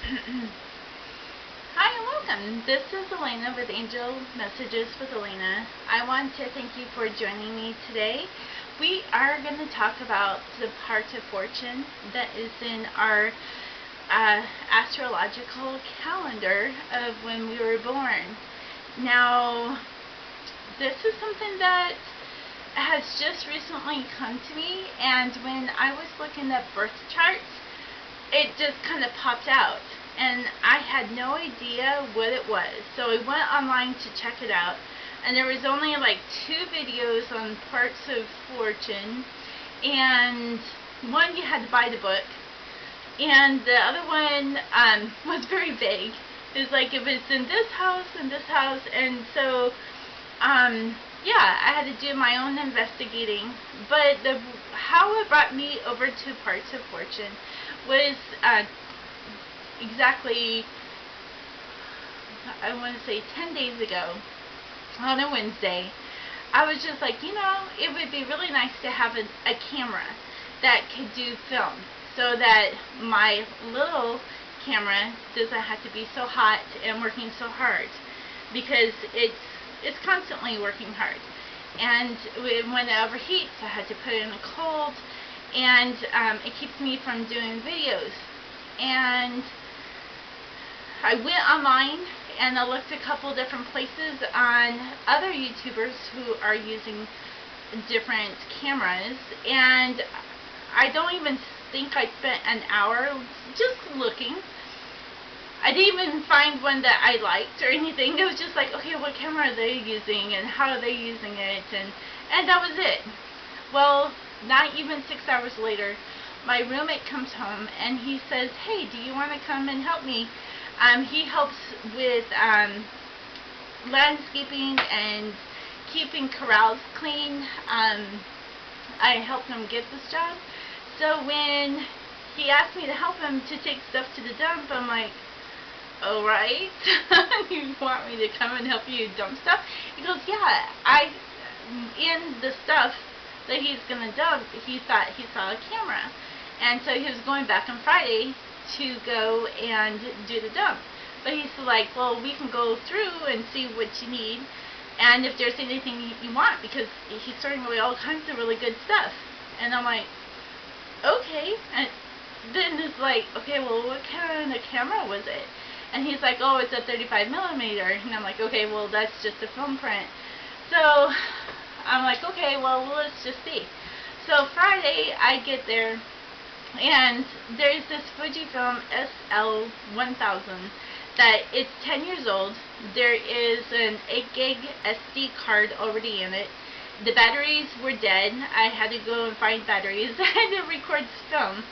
Hi and welcome. This is Elena with Angel Messages with Elena. I want to thank you for joining me today. We are going to talk about the part of fortune that is in our astrological calendar of when we were born. Now, this is something that has just recently come to me, and when I was looking at birth charts, it just kind of popped out, and I had no idea what it was. So I went online to check it out, and there was only like 2 videos on parts of fortune, and one you had to buy the book, and the other one was very vague. It was like if it's in this house and this house, and so yeah, I had to do my own investigating. But how it brought me over to parts of fortune was exactly, I want to say 10 days ago on a Wednesday. I was just like, it would be really nice to have a camera that could do film, so that my little camera doesn't have to be so hot and working so hard, because it's constantly working hard, and when it overheats I had to put it in a cold, and it keeps me from doing videos. And I went online and I looked a couple different places on other YouTubers who are using different cameras, and I don't even think I spent an hour just looking. I didn't even find one that I liked or anything. It was just like, okay, what camera are they using and how are they using it, and that was it. Well, not even 6 hours later, my roommate comes home and he says, hey, do you want to come and help me? He helps with landscaping and keeping corrals clean. I helped him get this job. So when he asked me to help him to take stuff to the dump, I'm like, alright, you want me to come and help you dump stuff? He goes, yeah, in the stuff that he's going to dump, he thought he saw a camera. And so he was going back on Friday to go and do the dump. But he's like, well, we can go through and see what you need, and if there's anything you want, because he's throwing away all kinds of really good stuff. And I'm like, okay. And then it's like, okay, well, what kind of camera was it? And he's like, oh, it's a 35 millimeter. And I'm like, okay, well, that's just a film print. So I'm like, okay, well, let's just see. So Friday, I get there, and there's this Fujifilm SL1000 that it's 10 years old. There is an 8 gig SD card already in it. The batteries were dead. I had to go and find batteries. I had to record film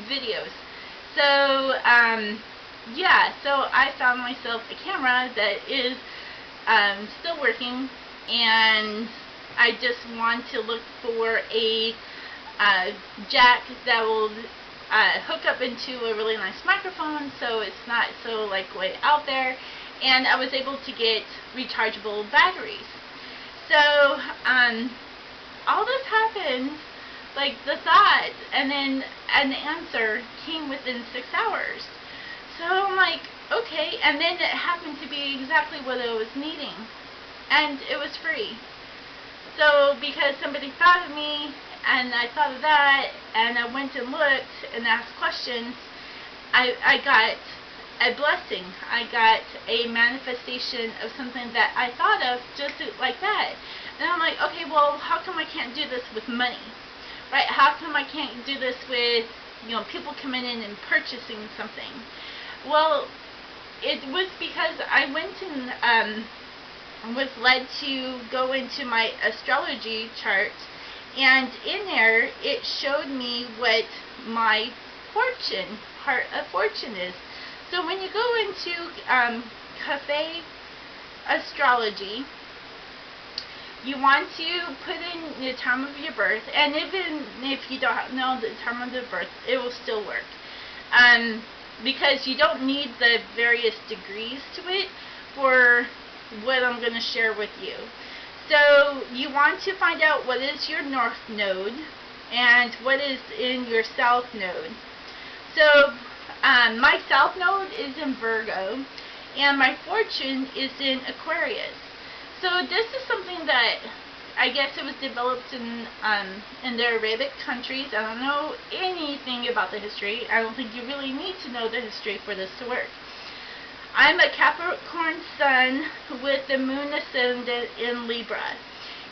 videos. So yeah, so I found myself a camera that is still working, and I just want to look for a jack that will hook up into a really nice microphone, so it's not so like way out there, and I was able to get rechargeable batteries. So all this happened, like the thought, and then an answer came within 6 hours. So I'm like, okay, and then it happened to be exactly what I was needing, and it was free. So because somebody thought of me, and I thought of that, and I went and looked and asked questions, I got a blessing. I got a manifestation of something that I thought of just like that. And I'm like, okay, well, how come I can't do this with money? Right? How come I can't do this with, people coming in and purchasing something? Well, it was because I went and was led to go into my astrology chart, and in there it showed me what my part of fortune is. So when you go into Cafe Astrology, you want to put in the time of your birth, and even if you don't know the time of the birth, it will still work. Because you don't need the various degrees to it for what I'm going to share with you. So you want to find out what is your north node and what is in your south node. So My south node is in Virgo, and my fortune is in Aquarius. So this is something that I guess it was developed in the Arabic countries. I don't know anything about the history. I don't think you really need to know the history for this to work. I'm a Capricorn sun with the moon ascendant in Libra.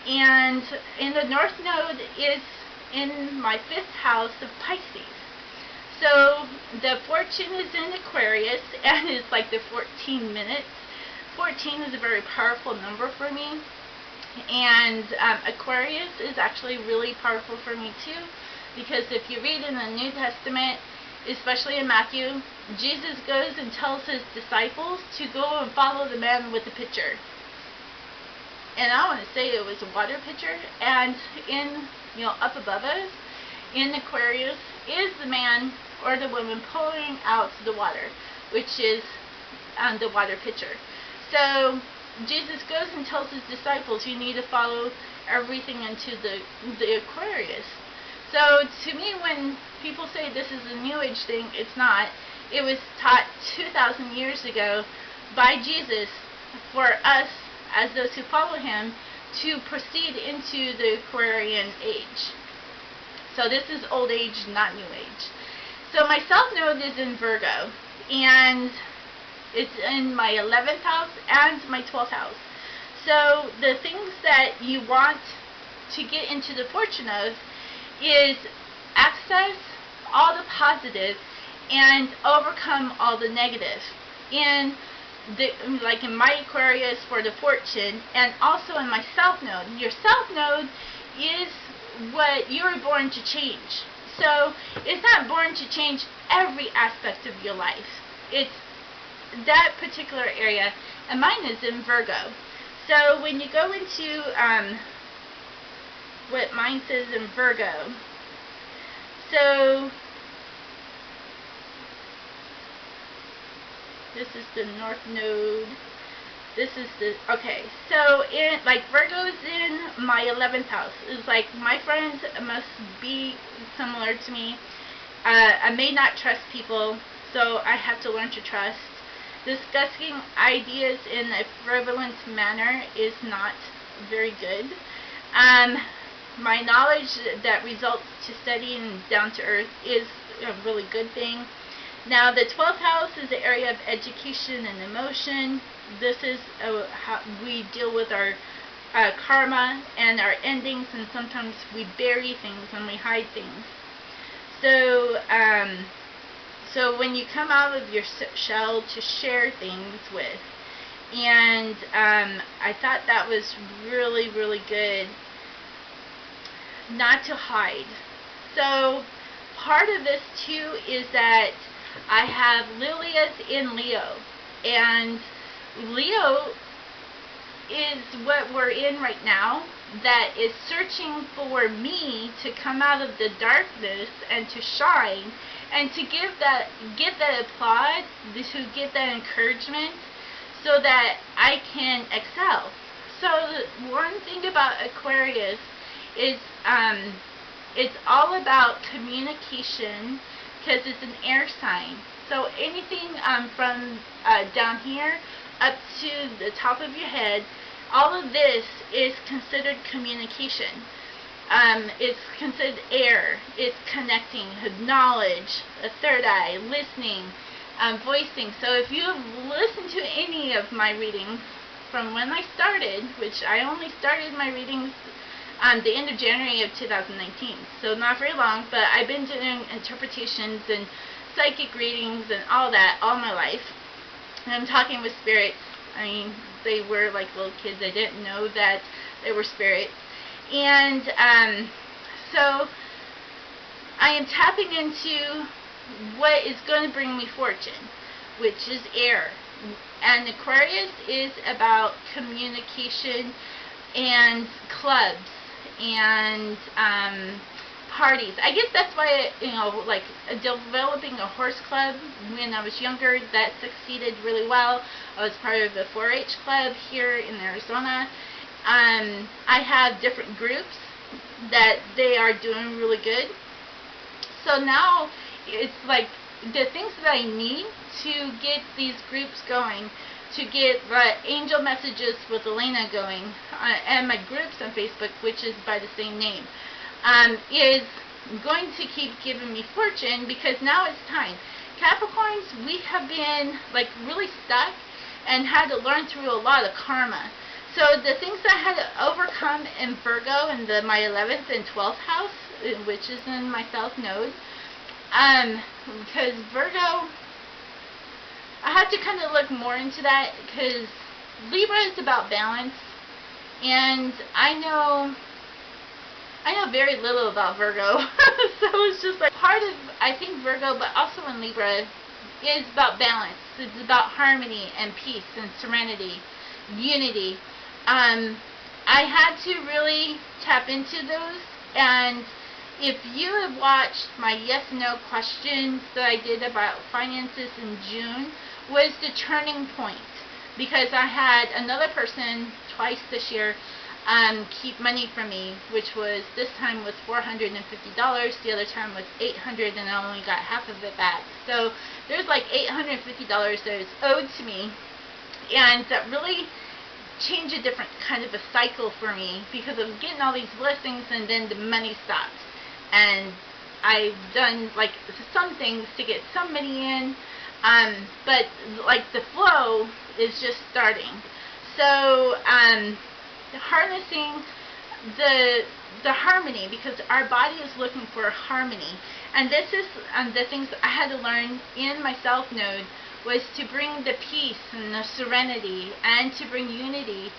And in the north node is in my 5th house of Pisces. So the fortune is in Aquarius, and it's like the 14 minutes. 14 is a very powerful number for me. And Aquarius is actually really powerful for me too, because if you read in the New Testament, especially in Matthew, Jesus goes and tells his disciples to go and follow the man with the pitcher. And I want to say it was a water pitcher. And in, up above us, in Aquarius, is the man or the woman pulling out the water, which is the water pitcher. So Jesus goes and tells his disciples, you need to follow everything into the Aquarius. So to me, when people say this is a New Age thing, it's not. It was taught 2,000 years ago by Jesus for us, as those who follow him, to proceed into the Aquarian age. So this is old age, not New Age. So my south node is in Virgo, and it's in my 11th house and my 12th house. So the things that you want to get into the fortune of is access all the positive and overcome all the negative. Like in my Aquarius for the fortune, and also in my south node. Your south node is what you were born to change. So it's not born to change every aspect of your life. It's that particular area, and mine is in Virgo. So when you go into what mine says in Virgo, so this is the north node. This is the, okay, so in, like, Virgo is in my 11th house. It's like, my friends must be similar to me. I may not trust people, so I have to learn to trust. Discussing ideas in a frivolous manner is not very good. My knowledge that results to studying down to earth is a really good thing. Now, the 12th house is the area of education and emotion. This is how we deal with our karma and our endings, and sometimes we bury things and we hide things. So, so when you come out of your shell to share things with, and I thought that was really, really good, not to hide. So part of this too is that I have Lilius in Leo, and Leo is what we're in right now, that is searching for me to come out of the darkness and to shine, and to get that applause, to get that encouragement, so that I can excel. So the one thing about Aquarius is it's all about communication, because it's an air sign. So anything from down here up to the top of your head, all of this is considered communication. It's considered air. It's connecting, knowledge, a third eye, listening, voicing. So if you have listened to any of my readings from when I started, which I only started my readings the end of January of 2019, so not very long, but I've been doing interpretations and psychic readings and all that all my life. And I'm talking with spirits. I mean, they were like little kids. I didn't know that they were spirits. And so I am tapping into what is going to bring me fortune, which is air. And Aquarius is about communication and clubs and parties. I guess that's why, like developing a horse club when I was younger, that succeeded really well. I was part of a 4-H club here in Arizona. I have different groups that they are doing really good. So now it's like the things that I need to get these groups going, to get the angel messages with Elena going, and my groups on Facebook, which is by the same name, is going to keep giving me fortune, because now it's time. Capricorns, we have been like really stuck and had to learn through a lot of karma. So the things that I had to overcome in Virgo in my 11th and 12th house, which is in my south node, because Virgo, I had to kind of look more into that, because Libra is about balance, and I know very little about Virgo. So it's just like part of, I think, Virgo, but also in Libra, is about balance. It's about harmony and peace and serenity, unity. I had to really tap into those, and if you have watched my yes/no questions that I did about finances in June, was the turning point, because I had another person twice this year keep money from me, which was, this time was $450, the other time was $800, and I only got half of it back. So there's like $850 that is owed to me, and that really changed a different kind of a cycle for me, because of getting all these blessings and then the money stopped. And I've done like some things to get some money in, but like the flow is just starting. So harnessing the harmony, because our body is looking for harmony, and this is the things I had to learn in my south node, was to bring the peace and the serenity and to bring unity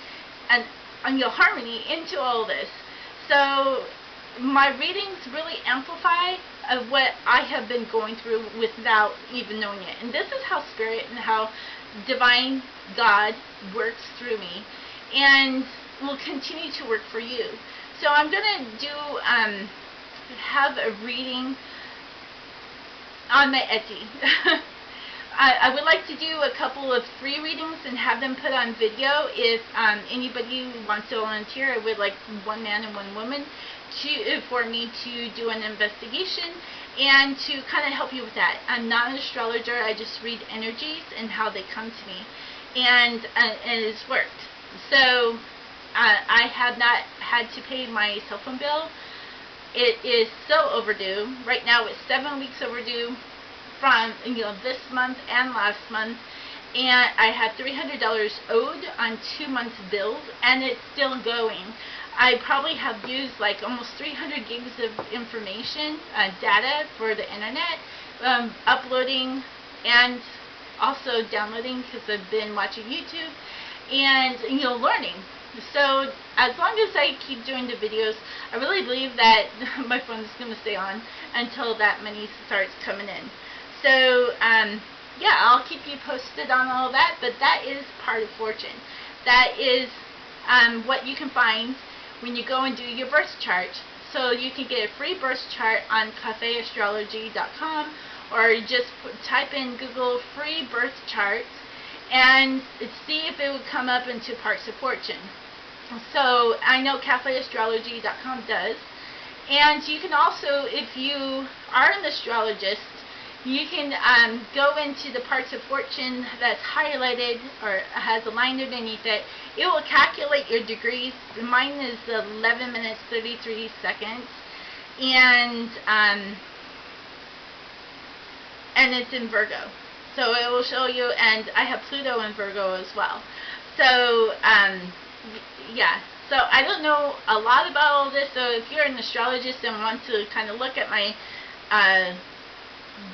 and harmony into all this. So my readings really amplify of what I have been going through without even knowing it. And this is how Spirit and how Divine God works through me, and will continue to work for you. So I'm going to do, have a reading on my Etsy. I would like to do a couple of free readings and have them put on video. If anybody wants to volunteer, I would like one man and one woman for me to do an investigation and to kind of help you with that. I'm not an astrologer. I just read energies and how they come to me, and it has worked. So I have not had to pay my cell phone bill. It is so overdue. Right now it's 7 weeks overdue from this month and last month, and I had $300 owed on 2 months bills, and it's still going. I probably have used like almost 300 gigs of information, data for the internet, uploading and also downloading, because I've been watching YouTube and learning. So as long as I keep doing the videos, I really believe that my phone is going to stay on until that money starts coming in. So yeah, I'll keep you posted on all that, but that is part of fortune. That is what you can find when you go and do your birth chart. So you can get a free birth chart on cafeastrology.com, or just type in Google free birth charts and see if it would come up into Parts of Fortune. So I know cafeastrology.com does. And you can also, if you are an astrologist, you can go into the Parts of Fortune that's highlighted or has a line underneath it. It will calculate your degrees. Mine is 11 minutes 33 seconds, and it's in Virgo. So it will show you, and I have Pluto in Virgo as well. So yeah. So I don't know a lot about all this. So if you're an astrologist and want to kind of look at my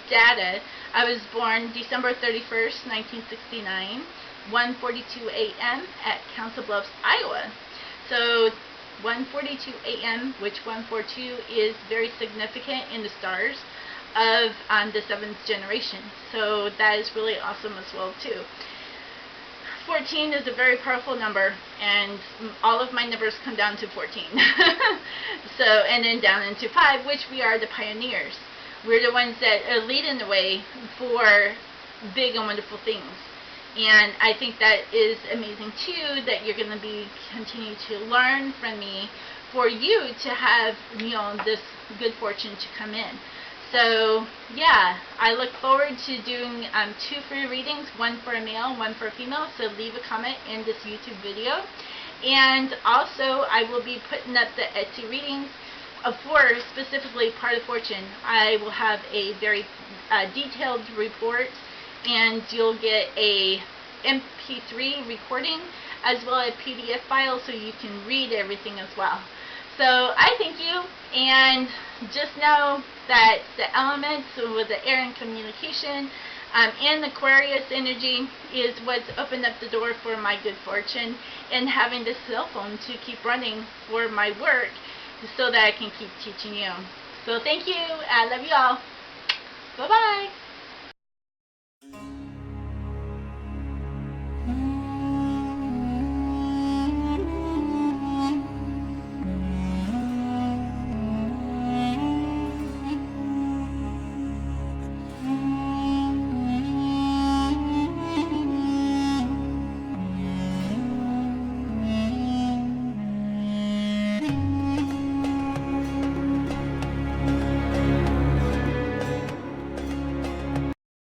data, I was born December 31st, 1969, 1:42 a.m. at Council Bluffs, Iowa. So 1:42 a.m., which 142 is very significant in the stars of the 7th generation. So that is really awesome as well too. 14 is a very powerful number, and all of my numbers come down to 14. So, and then down into 5, which we are the pioneers. We're the ones that are leading the way for big and wonderful things. And I think that is amazing too, that you're going to be continue to learn from me for you to have this good fortune to come in. So yeah, I look forward to doing 2 free readings, one for a male, one for a female. So leave a comment in this YouTube video. And also I will be putting up the Etsy readings for specifically part of fortune. I will have a very detailed report, and you'll get a MP3 recording as well as a PDF file so you can read everything as well. So I thank you, and just know that the elements with the air and communication and the Aquarius energy is what's opened up the door for my good fortune and having this cell phone to keep running for my work so that I can keep teaching you. So thank you. I love you all. Bye-bye.